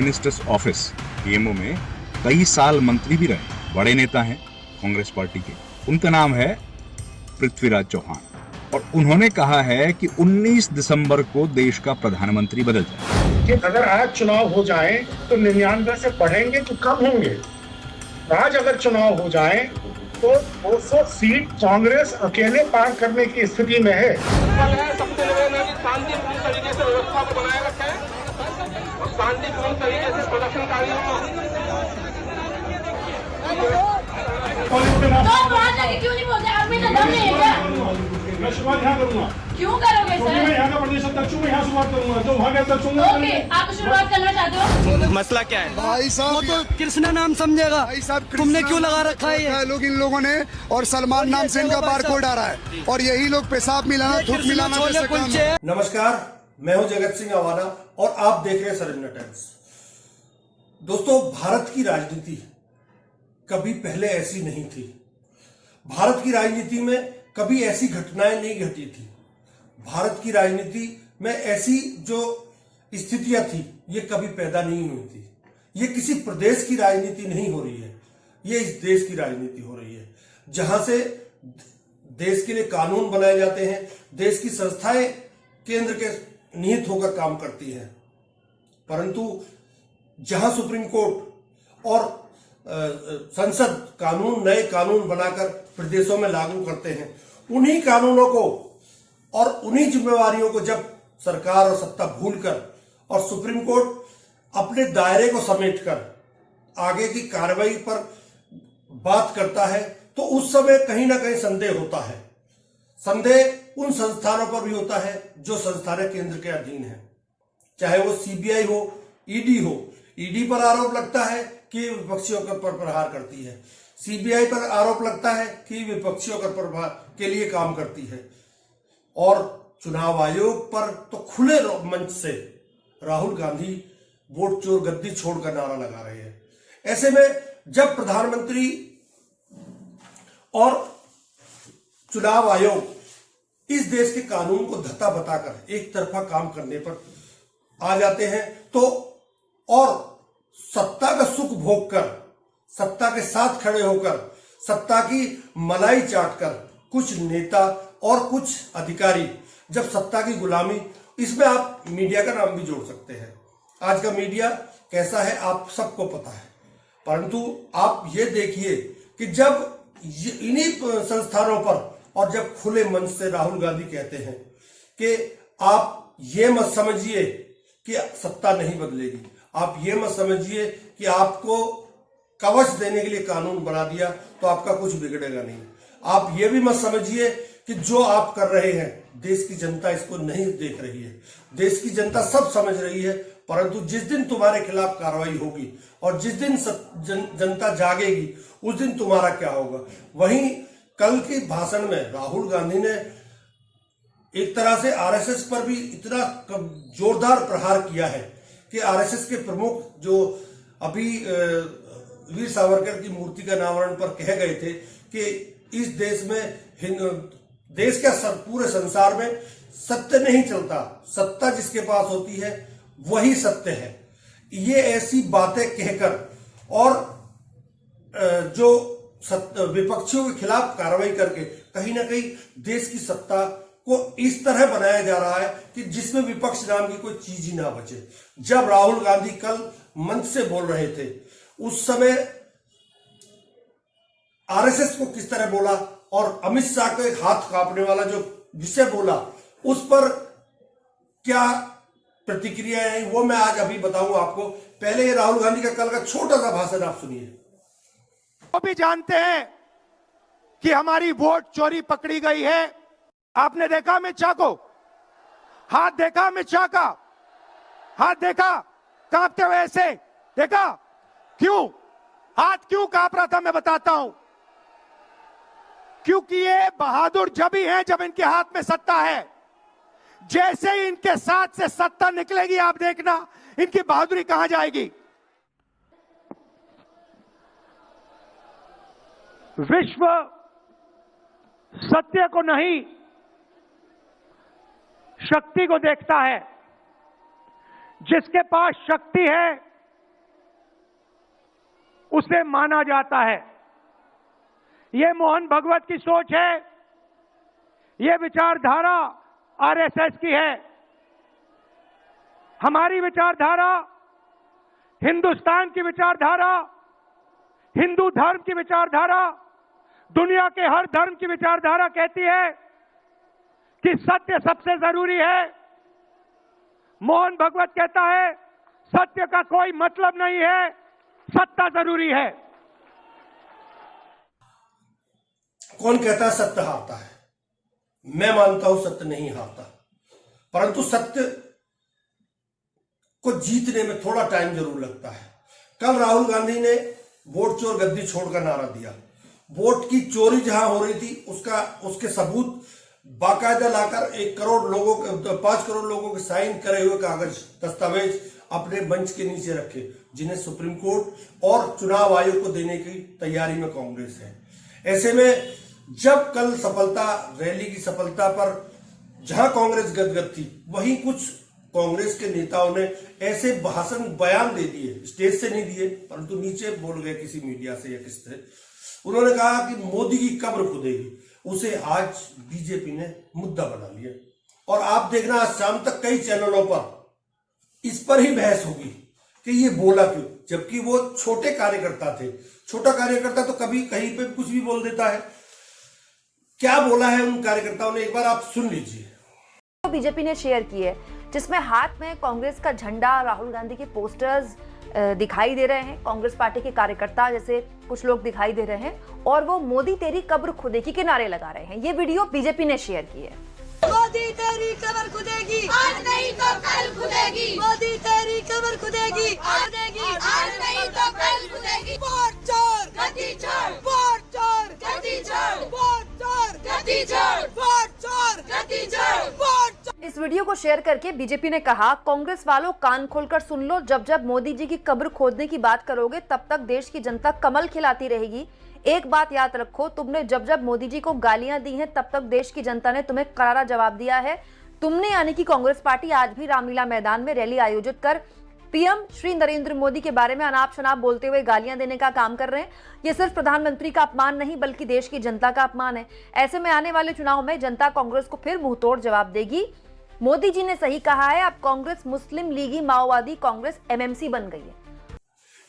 Minister's office PMO में कई साल मंत्री भी रहे, बड़े नेता हैं कांग्रेस पार्टी के। उनका नाम है पृथ्वीराज चौहान और उन्होंने कहा है कि 19 दिसंबर को देश का प्रधानमंत्री बदल जाए। कि अगर आज चुनाव हो जाए तो 99 से बढ़ेंगे तो कम होंगे। आज अगर चुनाव हो जाए तो 200 सीट कांग्रेस अकेले पार करने की स्थिति में है। शांतिपूर्ण तरीके से व्यवस्था को बनाए रखें और शांतिपूर्ण तरीके से प्रदर्शनकारियों को क्यों नहीं बोलते? आप में दम नहीं है क्या? मैं शुरुआत यहाँ करूँगा। क्यों करोगे सर? मैं यहाँ का प्रदेश अध्यक्ष हूँ, मैं यहाँ शुरुआत करूँगा। जो भाग अध्यक्ष हूँ। ओके, आप शुरुआत करना चाहते हो? मसला क्या है? भाई साहब वो तो कृष्णा नाम समझेगा। भाई साहब तुमने क्यों लगा रखा है ये? लोग इन लोगों ने और सलमान नाम से इनका बारकोड आ रहा है और यही लोग पेशाब मिलाना थूक मिलाना जैसे काम है। नमस्कार, मैं हूं जगत सिंह अवाना और आप देख रहे हैं सर इंडिया टाइम्स। दोस्तों, भारत की राजनीति कभी पहले ऐसी नहीं थी। भारत की राजनीति में कभी ऐसी घटनाएं नहीं घटी थी। भारत की राजनीति में ऐसी जो स्थितियां थी ये कभी पैदा नहीं हुई थी। ये किसी प्रदेश की राजनीति नहीं हो रही है, ये इस देश की राजनीति हो रही है, जहां से देश के लिए कानून बनाए जाते हैं, देश की संस्थाएं केंद्र के निहित होकर काम करती हैं। परंतु जहां सुप्रीम कोर्ट और संसद नए कानून बनाकर प्रदेशों में लागू करते हैं, उन्हीं कानूनों को और उन्हीं जिम्मेवारियों को जब सरकार और सत्ता भूलकर और सुप्रीम कोर्ट अपने दायरे को समेटकर आगे की कार्रवाई पर बात करता है, तो उस समय कहीं ना कहीं संदेह होता है। संदेह उन संस्थानों पर भी होता है जो संस्थानें केंद्र के अधीन है, चाहे वो सीबीआई हो, ईडी हो। ईडी पर आरोप लगता है कि विपक्षियों पर प्रहार करती है, सीबीआई पर आरोप लगता है कि विपक्षियों का प्रभार के लिए काम करती है, और चुनाव आयोग पर तो खुले मंच से राहुल गांधी वोट चोर गद्दी छोड़ का नारा लगा रहे हैं। ऐसे में जब प्रधानमंत्री और चुनाव आयोग इस देश के कानून को धत्ता बताकर एक तरफा काम करने पर आ जाते हैं, तो और सत्ता का सुख भोग कर, सत्ता के साथ खड़े होकर, सत्ता की मलाई चाटकर कुछ नेता और कुछ अधिकारी जब सत्ता की गुलामी, इसमें आप मीडिया का नाम भी जोड़ सकते हैं। आज का मीडिया कैसा है आप सबको पता है, परंतु आप ये देखिए कि जब इन्हीं संस्थानों पर और जब खुले मंच से राहुल गांधी कहते हैं कि आप ये मत समझिए कि सत्ता नहीं बदलेगी, आप ये मत समझिए कि आपको कवच देने के लिए कानून बना दिया तो आपका कुछ बिगड़ेगा नहीं, आप ये भी मत समझिए कि जो आप कर रहे हैं देश की जनता इसको नहीं देख रही है, देश की जनता सब समझ रही है, परंतु जिस दिन तुम्हारे खिलाफ कार्रवाई होगी और जिस दिन जनता जागेगी उस दिन तुम्हारा क्या होगा। वहीं कल के भाषण में राहुल गांधी ने एक तरह से आरएसएस पर भी इतना जोरदार प्रहार किया है कि आरएसएस के प्रमुख जो अभी वीर सावरकर की मूर्ति का अनावरण पर कह गए थे कि इस देश में देश का पूरे संसार में सत्य नहीं चलता, सत्ता जिसके पास होती है वही सत्य है। ये ऐसी बातें कहकर और जो विपक्षियों के खिलाफ कार्रवाई करके कहीं ना कहीं देश की सत्ता को इस तरह बनाया जा रहा है कि जिसमें विपक्ष नाम की कोई चीज ही ना बचे। जब राहुल गांधी कल मंच से बोल रहे थे उस समय आरएसएस को किस तरह बोला और अमित शाह के हाथ कांपने वाला जो विषय बोला उस पर क्या प्रतिक्रिया है वो मैं आज अभी बताऊंगा आपको। पहले ये राहुल गांधी का कल का छोटा सा भाषण आप सुनिए। वो भी जानते हैं कि हमारी वोट चोरी पकड़ी गई है। आपने देखा अमित शाह को, हाथ देखा अमित शाह का, हाथ देखा कांपते हुए ऐसे देखा। क्यों हाथ क्यों कांप रहा था मैं बताता हूं। क्योंकि ये बहादुर जब ही हैं जब इनके हाथ में सत्ता है। जैसे ही इनके साथ से सत्ता निकलेगी आप देखना इनकी बहादुरी कहां जाएगी। विश्व सत्य को नहीं शक्ति को देखता है। जिसके पास शक्ति है उसे माना जाता है। ये मोहन भगवत की सोच है, ये विचारधारा आरएसएस की है। हमारी विचारधारा, हिंदुस्तान की विचारधारा, हिंदू धर्म की विचारधारा, दुनिया के हर धर्म की विचारधारा कहती है कि सत्य सबसे जरूरी है। मोहन भगवत कहता है सत्य का कोई मतलब नहीं है, सत्ता जरूरी है। कौन कहता है सत्य हारता है? मैं मानता हूं सत्य नहीं हारता, परंतु सत्य को जीतने में थोड़ा टाइम जरूर लगता है। कल राहुल गांधी ने वोट चोर गद्दी छोड़ का नारा दिया। वोट की चोरी जहां हो रही थी उसके सबूत बाकायदा लाकर 1 करोड़ लोगों के 5 करोड़ लोगों के साइन करे हुए कागज दस्तावेज अपने मंच के नीचे रखे, जिन्हें सुप्रीम कोर्ट और चुनाव आयोग को देने की तैयारी में कांग्रेस है। ऐसे में जब कल रैली की सफलता पर जहां कांग्रेस गदगद थी, वहीं कुछ कांग्रेस के नेताओं ने ऐसे बयान दे दिए, स्टेज से नहीं दिए परंतु नीचे बोल गए किसी मीडिया से या किस तरह। उन्होंने कहा कि मोदी की कब्र खुदेगी। उसे आज बीजेपी ने मुद्दा बना लिया और आप देखना आज शाम तक कई चैनलों पर इस पर ही बहस होगी कि ये बोला क्यों, जबकि वो छोटे कार्यकर्ता थे। छोटा कार्यकर्ता तो कभी कहीं पे कुछ भी बोल देता है। क्या बोला है उन कार्यकर्ताओं ने, एक बार आप सुन लीजिए। बीजेपी ने शेयर की है, जिसमें हाथ में कांग्रेस का झंडा, राहुल गांधी के पोस्टर्स दिखाई दे रहे हैं। कांग्रेस पार्टी के कार्यकर्ता जैसे कुछ लोग दिखाई दे रहे हैं और वो मोदी तेरी कब्र खुदेगी के नारे लगा रहे हैं। ये वीडियो बीजेपी ने शेयर की है। मोदी तेरी कब्र खुदेगी, आज नहीं तो कल खुदेगी। मोदी तेरी कब्र खुदेगी, आज नहीं तो कल खुदेगी। वोट चोर गद्दी छोड़, वोट चोर गद्दी छोड़, वोट चोर गद्दी छोड़, वोट चोर गद्दी छोड़, वोट। इस वीडियो को शेयर करके बीजेपी ने कहा, कांग्रेस वालों कान खोलकर सुन लो, जब जब मोदी जी की कब्र खोदने की बात करोगे तब तक देश की जनता कमल खिलाती रहेगी। एक बात याद रखो, तुमने जब जब मोदी जी को गालियां दी हैं तब तक देश की जनता ने तुम्हें करारा जवाब दिया है। तुमने यानी कि कांग्रेस पार्टी आज भी रामलीला मैदान में रैली आयोजित कर पीएम श्री नरेंद्र मोदी के बारे में अनाप शनाप बोलते हुए गालियां देने का काम कर रहे हैं। ये सिर्फ प्रधानमंत्री का अपमान नहीं बल्कि देश की जनता का अपमान है। ऐसे में आने वाले चुनाव में जनता कांग्रेस को फिर मुंहतोड़ जवाब देगी। मोदी जी ने सही कहा है, अब कांग्रेस मुस्लिम लीगी माओवादी कांग्रेस एमएमसी बन गई है।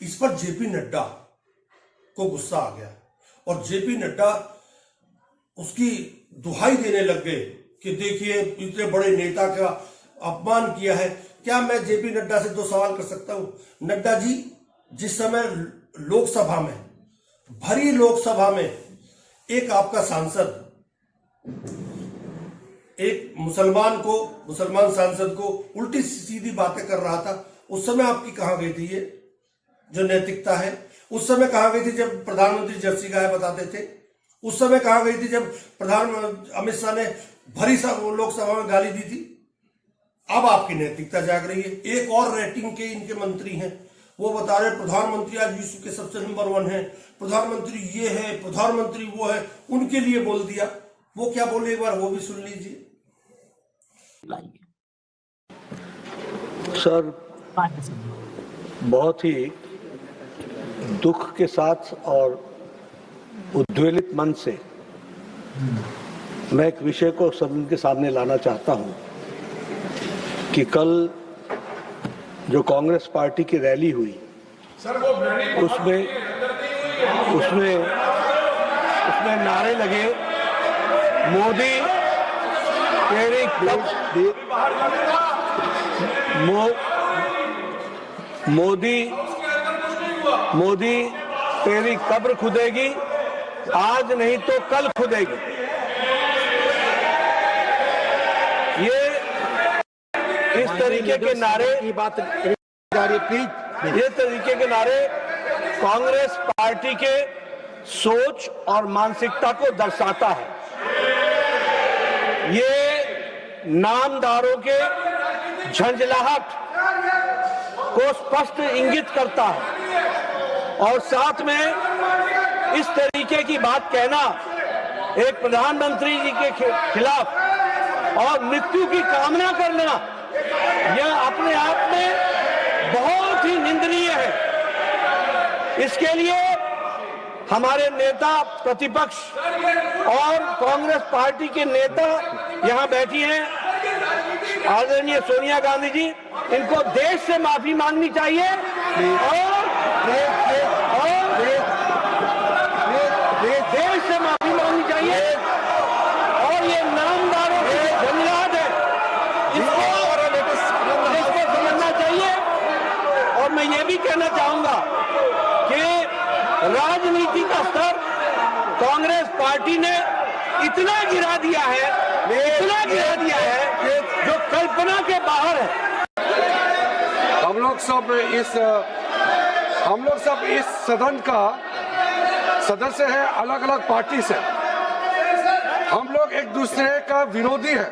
इस पर जेपी नड्डा को गुस्सा आ गया और जेपी नड्डा उसकी दुहाई देने लग गए कि देखिए इतने बड़े नेता का अपमान किया है। क्या मैं जेपी नड्डा से 2 सवाल कर सकता हूं? नड्डा जी, जिस समय लोकसभा में, भरी लोकसभा में एक आपका सांसद एक मुसलमान सांसद को उल्टी सीधी बातें कर रहा था, उस समय आपकी कहां गई थी ये जो नैतिकता है? उस समय कहां गई थी जब प्रधानमंत्री जर्सी गाय बताते थे? उस समय कहां गई थी जब प्रधानमंत्री अमित शाह ने भरी लोकसभा में गाली दी थी? अब आपकी नैतिकता जाग रही है। एक और रेटिंग के इनके मंत्री हैं, वो बता रहे प्रधानमंत्री आज विश्व के सबसे नंबर 1 है, प्रधानमंत्री ये है, प्रधानमंत्री वो है, उनके लिए बोल दिया। वो क्या बोले एक बार वो भी सुन लीजिए। सर, बहुत ही दुख के साथ और उद्वेलित मन से मैं एक विषय को सबके सामने लाना चाहता हूं कि कल जो कांग्रेस पार्टी की रैली हुई उसमें नारे लगे, मोदी तेरी मोदी तेरी कब्र खुदेगी, आज नहीं तो कल खुदेगी। ये इस तरीके के नारे कांग्रेस पार्टी के सोच और मानसिकता को दर्शाता है। ये नामदारों के झंझलाहट को स्पष्ट इंगित करता है और साथ में इस तरीके की बात कहना एक प्रधानमंत्री जी के खिलाफ और मृत्यु की कामना करना, यह अपने आप में बहुत ही निंदनीय है। इसके लिए हमारे नेता प्रतिपक्ष और कांग्रेस पार्टी के नेता यहाँ बैठी हैं, आदरणीय सोनिया गांधी जी, इनको देश से माफी मांगनी चाहिए और देश से माफी मांगनी चाहिए और ये नामदारों की झंझाट है इसको समझना चाहिए। और मैं ये भी कहना चाहूंगा कि राजनीति का स्तर कांग्रेस पार्टी ने इतना गिरा दिया है जो कल्पना के बाहर है। हम लोग सब इस सदन का सदस्य है, अलग अलग पार्टी से। हम लोग एक दूसरे का विरोधी है,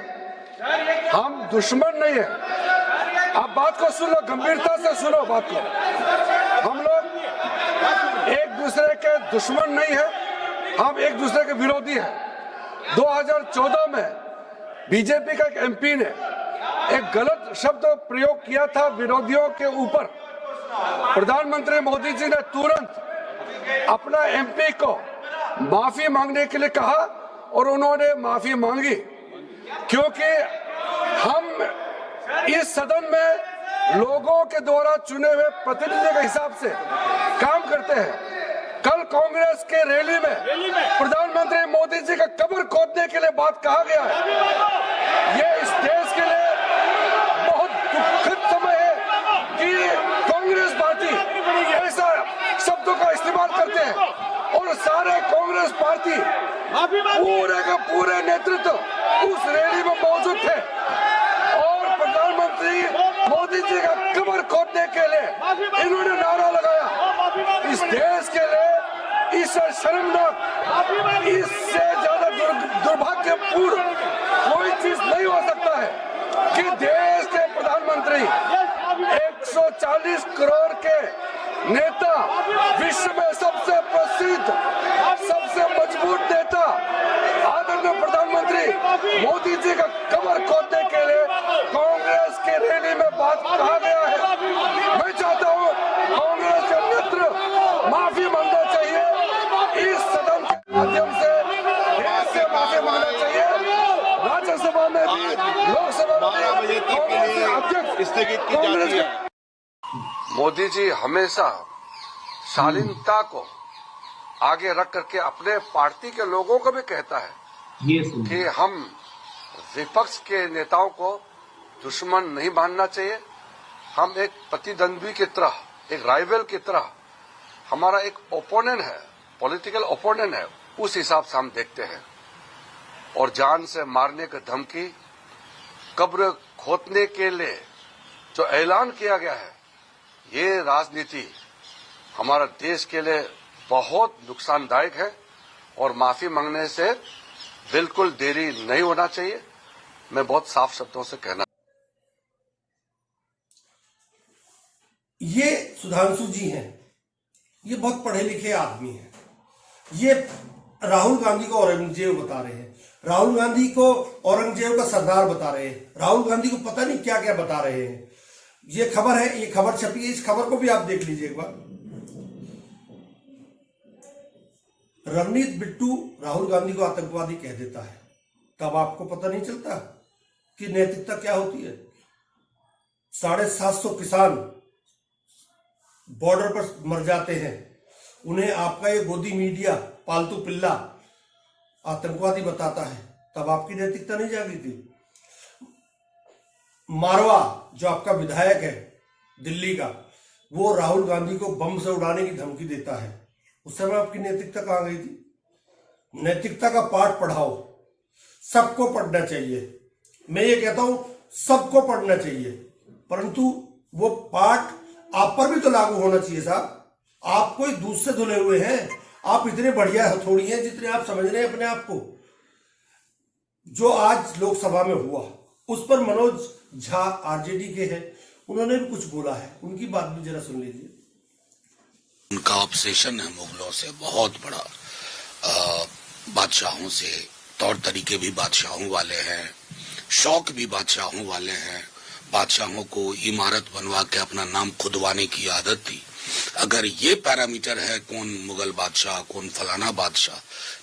हम दुश्मन नहीं है। आप बात को सुनो, गंभीरता से सुनो बात को। हम लोग एक दूसरे के दुश्मन नहीं है, हम एक दूसरे के विरोधी हैं। 2014 में बीजेपी का एक एमपी ने एक गलत शब्द प्रयोग किया था विरोधियों के ऊपर। प्रधानमंत्री मोदी जी ने तुरंत अपना एमपी को माफी मांगने के लिए कहा और उन्होंने माफी मांगी, क्योंकि हम इस सदन में लोगों के द्वारा चुने हुए प्रतिनिधि के हिसाब से काम करते हैं। कल कांग्रेस के रैली में प्रधानमंत्री मोदी जी का कब्र खोदने के लिए बात कहा गया है। ये इस देश के लिए बहुत दुखद समय है कि कांग्रेस पार्टी ऐसा शब्दों का इस्तेमाल करते हैं और सारे कांग्रेस पार्टी पूरे का पूरे नेतृत्व उस रैली में मौजूद थे और प्रधानमंत्री मोदी जी का कब्र खोदने के लिए इन्होंने नारा लगाया। इस देश के लिए इससे शर्मनाक, इससे ज्यादा दुर्भाग्यपूर्ण कोई चीज नहीं हो सकता है कि देश के प्रधानमंत्री 140 करोड़ के नेता, विश्व में सबसे प्रसिद्ध, सबसे मजबूत नेता आदरणीय प्रधानमंत्री मोदी जी का कब्र खोदने के लिए कांग्रेस के रैली में बात कहा गया है। मैं चाहता हूं कांग्रेस के नेतृत्व माफी मांगना चाहिए, इस सदन के माध्यम से देश से माफी मांगना चाहिए। राज्यसभा में भी, लोकसभा में भी कांग्रेस के अध्यक्ष मोदी जी हमेशा शालीनता को आगे रख करके अपने पार्टी के लोगों को भी कहता है कि हम विपक्ष के नेताओं को दुश्मन नहीं मानना चाहिए। हम एक प्रतिद्वंद्वी की तरह, एक राइवल की तरह, हमारा एक ओपोनेंट है, पॉलिटिकल ओपोनेंट है, उस हिसाब से हम देखते हैं। और जान से मारने की धमकी, कब्र खोदने के लिए जो ऐलान किया गया है, ये राजनीति हमारा देश के लिए बहुत नुकसानदायक है और माफी मांगने से बिल्कुल देरी नहीं होना चाहिए। मैं बहुत साफ शब्दों से कहना। ये सुधांशु जी हैं, ये बहुत पढ़े लिखे आदमी हैं। ये राहुल गांधी को औरंगजेब बता रहे हैं, राहुल गांधी को औरंगजेब का सरदार बता रहे हैं, राहुल गांधी को पता नहीं क्या क्या बता रहे हैं। ये खबर है, ये खबर छपी है, इस खबर को भी आप देख लीजिए एक बार। रवनीत बिट्टू राहुल गांधी को आतंकवादी कह देता है, तब आपको पता नहीं चलता कि नैतिकता क्या होती है। 750 किसान बॉर्डर पर मर जाते हैं, उन्हें आपका ये गोदी मीडिया पालतू पिल्ला आतंकवादी बताता है, तब आपकी नैतिकता नहीं जागी थी। मारवा जो आपका विधायक है दिल्ली का, वो राहुल गांधी को बम से उड़ाने की धमकी देता है, उस समय आपकी नैतिकता कहां गई थी। नैतिकता का पाठ पढ़ाओ, सबको पढ़ना चाहिए। मैं ये कहता हूं सबको पढ़ना चाहिए, परंतु वो पाठ आप पर भी तो लागू होना चाहिए साहब। आप कोई दूध से धुले हुए हैं, आप इतने बढ़िया थोड़ी हैं जितने आप समझ रहे हैं अपने आप को। जो आज लोकसभा में हुआ उस पर मनोज झा आरजेडी के हैं, उन्होंने भी कुछ बोला है, उनकी बात भी जरा सुन लीजिए। उनका ऑब्सेशन है मुगलों से बहुत बड़ा, बादशाहों से, तौर तरीके भी बादशाहों वाले हैं, शौक भी बादशाहों वाले हैं। बादशाहों को इमारत बनवा के अपना नाम खुदवाने की आदत थी। अगर ये पैरामीटर है कौन मुगल बादशाह कौन फलाना बादशाह,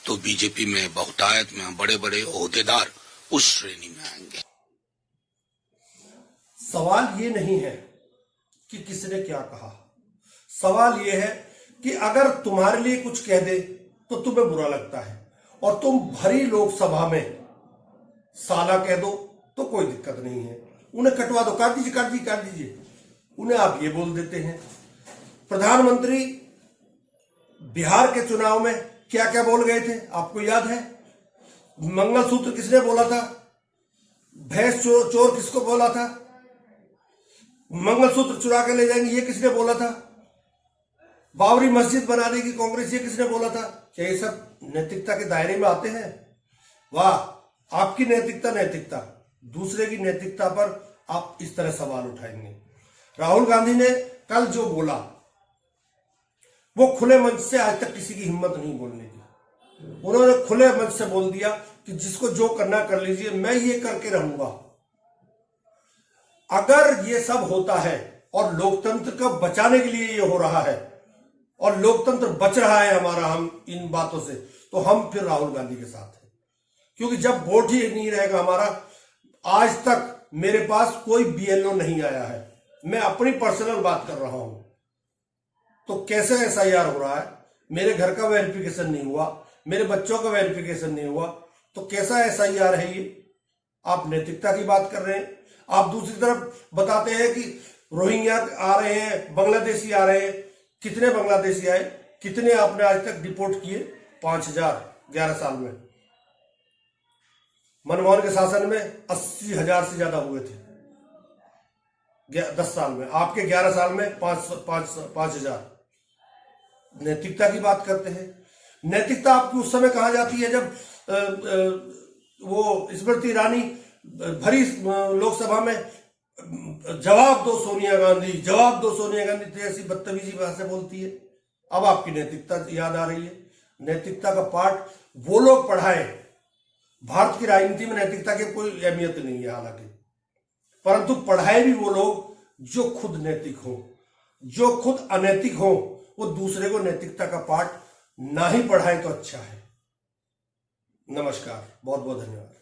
तो बीजेपी में बहुतायत में बड़े बड़े ओहदेदार उस श्रेणी में आएंगे। सवाल ये नहीं है कि किसने क्या कहा, सवाल ये है कि अगर तुम्हारे लिए कुछ कह दे तो तुम्हें बुरा लगता है और तुम भरी लोकसभा में साला कह दो तो कोई दिक्कत नहीं है, उन्हें कटवा दो, काट दीजिए काट दीजिए काट दीजिए, उन्हें आप ये बोल देते हैं। प्रधानमंत्री बिहार के चुनाव में क्या क्या बोल गए थे आपको याद है? मंगलसूत्र किसने बोला था? भैंस चोर किसको बोला था? मंगलसूत्र चुरा के ले जाएंगे ये किसने बोला था? बाबरी मस्जिद बना देगी कांग्रेस ये किसने बोला था? क्या ये सब नैतिकता के दायरे में आते हैं? वाह, आपकी नैतिकता दूसरे की नैतिकता पर आप इस तरह सवाल उठाएंगे। राहुल गांधी ने कल जो बोला वो खुले मंच से आज तक किसी की हिम्मत नहीं बोलने की। उन्होंने खुले मंच से बोल दिया कि जिसको जो करना कर लीजिए, मैं ये करके रहूंगा। अगर ये सब होता है और लोकतंत्र को बचाने के लिए ये हो रहा है और लोकतंत्र बच रहा है हमारा, हम इन बातों से, तो हम फिर राहुल गांधी के साथ हैं। क्योंकि जब वोट ही नहीं रहेगा हमारा, आज तक मेरे पास कोई बीएलओ नहीं आया है, मैं अपनी पर्सनल बात कर रहा हूं, तो कैसे एसआईआर हो रहा है? मेरे घर का वेरिफिकेशन नहीं हुआ, मेरे बच्चों का वेरिफिकेशन नहीं हुआ, तो कैसा एसआईआर है ये? आप नैतिकता की बात कर रहे हैं। आप दूसरी तरफ बताते हैं कि रोहिंग्या आ रहे हैं, बांग्लादेशी आ रहे हैं। कितने बांग्लादेशी आए? कितने आपने आज तक डिपोर्ट किए? 5000 11 साल में। मनमोहन के शासन में 80,000 से ज्यादा हुए थे 10 साल में। आपके 11 साल में 5,000। नैतिकता की बात करते हैं। नैतिकता आपकी उस समय कहा जाती है जब वो स्मृति ईरानी भरी लोकसभा में जवाब दो सोनिया गांधी, जवाब दो सोनिया गांधी, तो ऐसी बदतमीजी भाषा बोलती है। अब आपकी नैतिकता याद आ रही है। नैतिकता का पाठ वो लोग पढ़ाए। भारत की राजनीति में नैतिकता की कोई अहमियत नहीं है हालांकि, परंतु पढ़ाए भी वो लोग जो खुद नैतिक हो। जो खुद अनैतिक हो वो दूसरे को नैतिकता का पाठ ना ही पढ़ाए तो अच्छा है। नमस्कार, बहुत बहुत धन्यवाद।